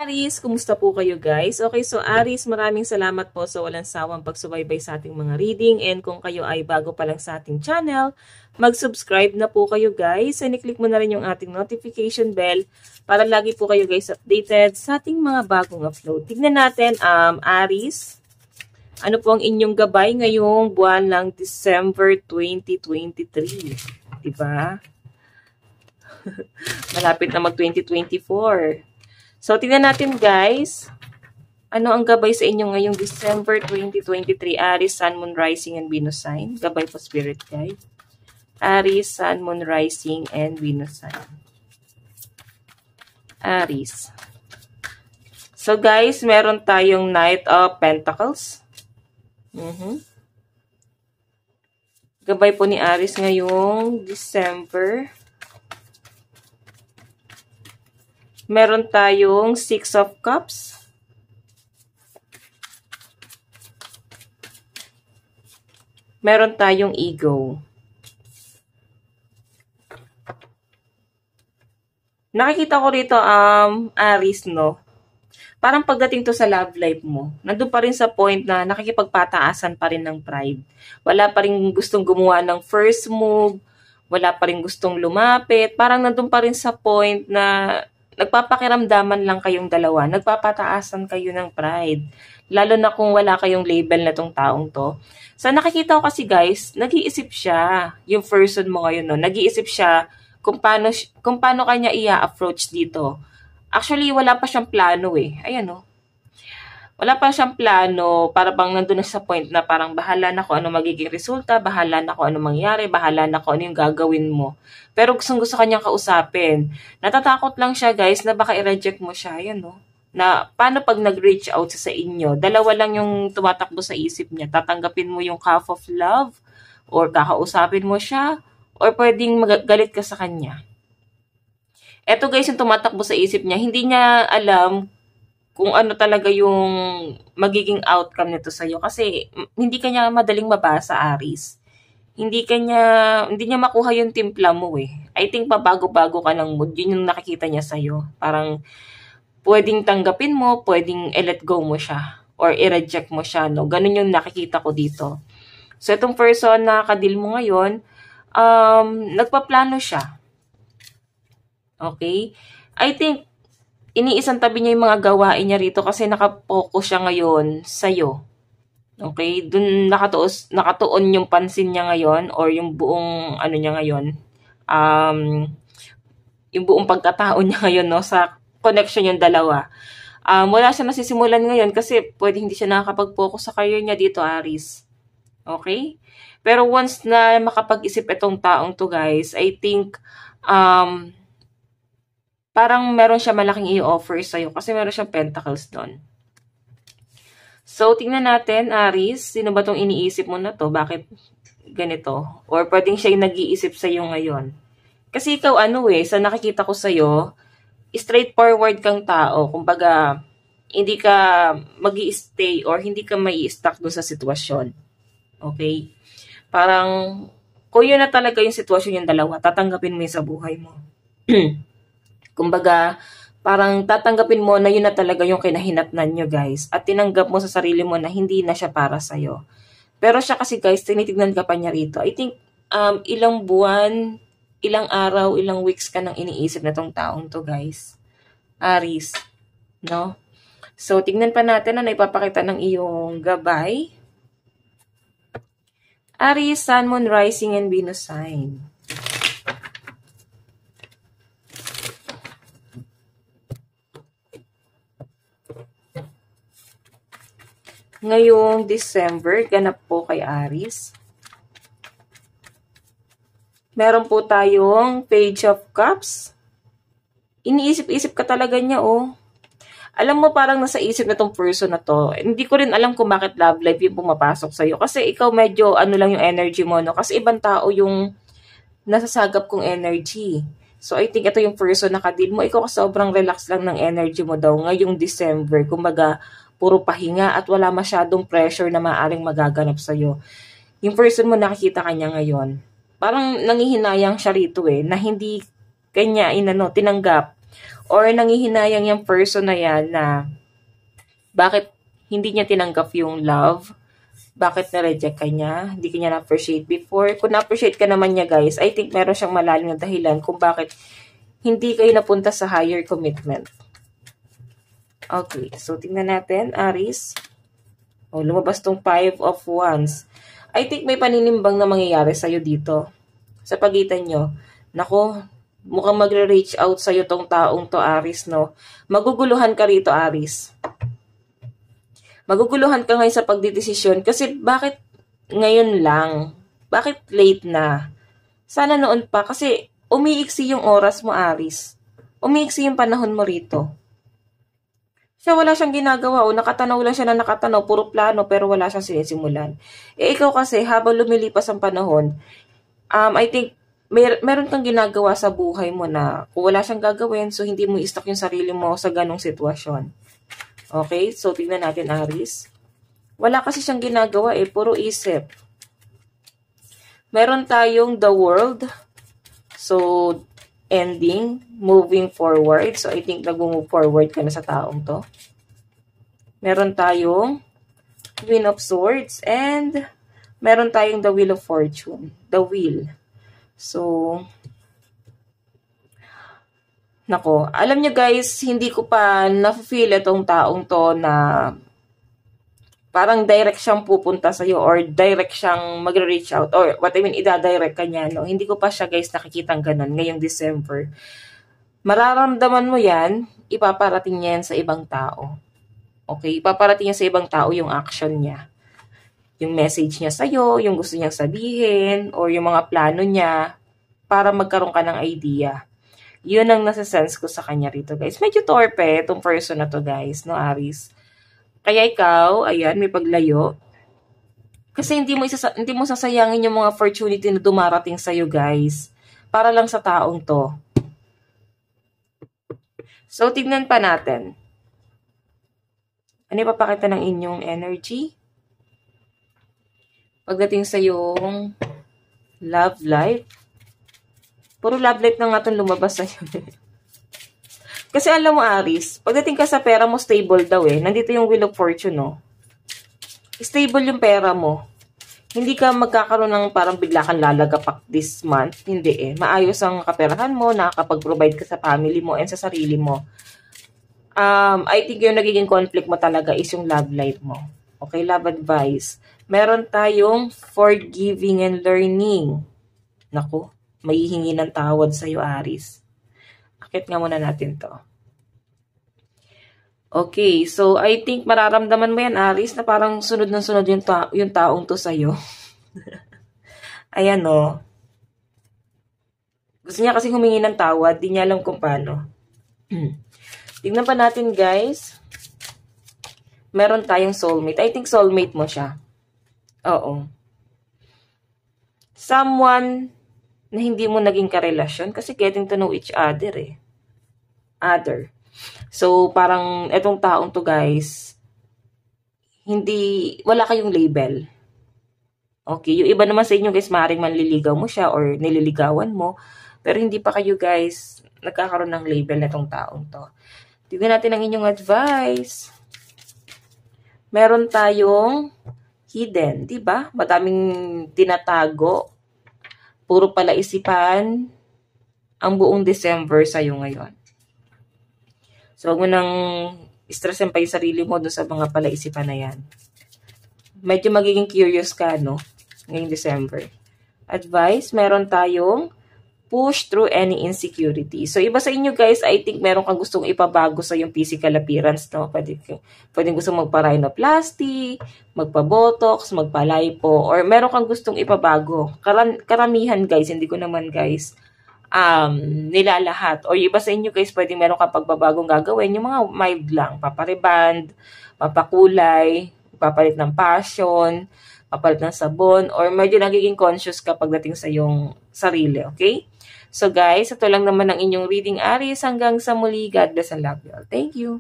Aries, kumusta po kayo guys? Okay, so Aries, maraming salamat po sa walang sawang pagsubaybay sa ating mga reading, and kung kayo ay bago pa lang sa ating channel, mag-subscribe na po kayo guys, and i-click mo na rin yung ating notification bell para lagi po kayo guys updated sa ating mga bagong upload. Tignan natin, Aries, ano po ang inyong gabay ngayong buwan ng December 2023, diba? Malapit na mag-2024. So, tingnan natin guys, ano ang gabay sa inyo ngayong December 2023, Aries, Sun, Moon, Rising, and Venus sign. Gabay po Spirit Guide. Aries, Sun, Moon, Rising, and Venus sign. Aries. So guys, meron tayong Knight of Pentacles. Gabay po ni Aries ngayong December. Meron tayong Six of Cups. Meron tayong Ego. Nakikita ko rito, Aries, no? Parang pagdating to sa love life mo, nandun pa rin sa point na nakikipagpataasan pa rin ng pride. Wala pa rin gustong gumawa ng first move. Wala pa rin gustong lumapit. Parang nandun pa rin sa point na nagpapakiramdaman lang kayong dalawa, nagpapataasan kayo ng pride. Lalo na kung wala kayong label na tong taong to. So nakikita ko kasi guys, nag-iisip siya, yung person mo ngayon, no? Nag-iisip siya kung paano kanya i-approach dito. Actually, wala pa siyang plano eh. Ayan no. Wala pa siyang plano, para bang nandun na sa point na parang bahala na kung ano magiging resulta, bahala na kung ano mangyari, bahala na kung ano yung gagawin mo. Pero gusto kanyang kausapin. Natatakot lang siya guys na baka i-reject mo siya. Yan no? Na paano pag nag-reach out sa inyo, dalawa lang yung tumatakbo sa isip niya. Tatanggapin mo yung cup of love, or kakausapin mo siya, or pwedeng magalit ka sa kanya. Eto guys yung tumatakbo sa isip niya, hindi niya alam kung ano talaga yung magiging outcome nito sa'yo. Kasi hindi kanya madaling mabasa, Aries. Hindi niya makuha yung timpla mo eh. I think pabago-bago ka ng mood. Yun yung nakikita niya sa'yo. Parang pwedeng tanggapin mo, pwedeng i-let go mo siya. Or i-reject mo siya. No? Ganun yung nakikita ko dito. So itong person na kadil mo ngayon, nagpaplano siya. Okay? I think iniisang tabi niya yung mga gawain niya rito kasi nakapokus siya ngayon sa'yo. Okay? Dun nakatuon yung pansin niya ngayon, or yung buong ano niya ngayon. Yung buong pagkatao niya ngayon, no, sa connection yung dalawa. Wala siya nasisimulan ngayon kasi pwede hindi siya nakakapag-focus sa career niya dito, Aries. Okay? Pero once na makapag-isip itong taong to, guys, I think parang meron siya malaking i-offer sa'yo kasi meron siyang pentacles doon. So, tingnan natin, Aries, sino ba tong iniisip mo na to? Bakit ganito? Or pwedeng siya yung nag-iisip sa'yo ngayon. Kasi ikaw sa nakikita ko sa'yo, straightforward kang tao. Kumbaga, hindi ka mag-i-stay or hindi ka mai-stuck doon sa sitwasyon. Okay? Parang, kung yun na talaga yung sitwasyon yung dalawa, tatanggapin mo yun sa buhay mo. Kumbaga, parang tatanggapin mo na yun na talaga yung kinahinatnan nyo, guys. At tinanggap mo sa sarili mo na hindi na siya para sa'yo. Pero siya kasi, guys, tinitignan ka pa niya rito. I think, ilang buwan, ilang araw, ilang weeks ka nang iniisip na tong taong to, guys. Aries. No? So, tignan pa natin na ipapakita ng iyong gabay. Aries, Sun, Moon, Rising, and Venus sign. Ngayong December, ganap po kay Aries. Meron po tayong Page of Cups. Iniisip-isip ka talaga niya, oh. Alam mo, parang nasa isip na tong person na to. Hindi ko rin alam kung bakit love life yung pumapasok sa'yo. Kasi ikaw medyo lang yung energy mo, no? Kasi ibang tao yung nasasagap kong energy. So, I think ito yung person na kadil mo. Ikaw sobrang relax lang ng energy mo daw ngayong December. Kumbaga, puro pahinga at wala masyadong pressure na maaaring magaganap sa'yo. Yung person mo nakikita kanya ngayon, parang nangihinayang siya rito na hindi kanya tinanggap Or nangihinayang yung person na yan na bakit hindi niya tinanggap yung love, bakit na-reject ka niya, hindi ka niya na-appreciate before. Kung na-appreciate ka naman niya guys, I think meron siyang malalim na dahilan kung bakit hindi kayo napunta sa higher commitment. Okay, so tingnan natin, Aries. Oh, lumabas tong 5 of Wands. I think may paninimbang na mangyayari sa'yo dito. Sa pagitan nyo. Nako, mukhang magre-reach out sa'yo tong taong to, Aries, no? Maguguluhan ka rito, Aries. Maguguluhan ka ngayon sa pagdidesisyon kasi bakit ngayon lang? Bakit late na? Sana noon pa kasi umiiksi yung oras mo, Aries. Umiiksi yung panahon mo rito. Siya wala siyang ginagawa o nakatanaw lang siya na nakatanaw, puro plano pero wala siyang sinisimulan. Eh ikaw kasi habang lumilipas ang panahon, I think meron kang ginagawa sa buhay mo na kung wala siyang gagawin, so hindi mo i-stock yung sarili mo sa ganong sitwasyon. Okay? So tingnan natin, Aries. Wala kasi siyang ginagawa puro isip. Meron tayong the world. So ending, moving forward. So, I think nag-move forward ka na sa taong to. Meron tayong Queen of Swords and meron tayong the Wheel of Fortune. The Wheel. So, nako, alam nyo guys, hindi ko pa na-feel itong taong to na parang direct siyang pupunta sa'yo or direct siyang magre-reach out or what I mean, ida-direct ka niya, no? Hindi ko pa siya guys nakikitang ganun ngayong December. Mararamdaman mo yan, ipaparating niya yan sa ibang tao. Okay? Ipaparating niya sa ibang tao yung action niya. Yung message niya sa'yo, yung gusto niyang sabihin, or yung mga plano niya para magkaroon ka ng idea. Yun ang nasa-sense ko sa kanya rito, guys. Medyo torpe itong person na to, guys, no, Aries? Kaya ikaw, ayan, may paglayo. Kasi hindi mo sasayangin yung mga opportunity na dumarating sa'yo, guys. Para lang sa taong to. So, tignan pa natin. Ano ipapakita ng inyong energy? Pagdating sa yung love life. Puro love life na nga itong lumabas sa'yo. Kasi alam mo, Aries, pagdating ka sa pera mo, stable daw Nandito yung Wheel of Fortune, no? Stable yung pera mo. Hindi ka magkakaroon ng parang bigla kang lalagapak this month. Hindi Maayos ang kaperahan mo, nakakapag-provide ka sa family mo and sa sarili mo. I think yung nagiging conflict mo talaga is yung love life mo. Okay, love advice. Meron tayong forgiving and learning. Naku, may hihingi ng tawad sa'yo, Aries. Akit nga muna natin to. Okay, so I think mararamdaman mo yan, Aries, na parang sunod ng sunod yung taong to sa'yo. Ayan, no. Gusto niya kasi humingi ng tawad, di niya alam kung paano. Tignan pa natin, guys. Meron tayong soulmate. I think soulmate mo siya. Oo. Someone na hindi mo naging karelasyon kasi getting to know each other Other. So, parang etong taong to, guys, wala kayong label. Okay, yung iba naman sa inyo, guys, maaaring manliligaw mo siya or nililigawan mo, pero hindi pa kayo, guys, nagkakaroon ng label na etong taong to. Tignan natin ang inyong advice. Meron tayong hidden, di ba? Madaming tinatago. Puro palaisipan ang buong December sa'yo ngayon. So, huwag mo nang stressin pa yung sarili mo dun sa mga palaisipan na yan. Medyo magiging curious ka, no? Ngayong December. Advice, meron tayong push through any insecurity. So, iba sa inyo, guys, I think meron kang gustong ipabago sa yung physical appearance, no? Pwede gustong magpa-rhinoplasty, magpa-botox, magpa-lipo, or meron kang gustong ipabago. Karamihan, guys, hindi ko naman, guys, nilalahat. O iba sa inyo, guys, pwede meron kang pagbabagong gagawin. Yung mga mild lang, papareband, papakulay, papalit ng passion, papalit ng sabon, or medyo nagiging conscious ka pagdating sa yung sarili, okay? So guys, ito lang naman ang inyong reading, Aries. Hanggang sa muli, God bless and love you all. Thank you.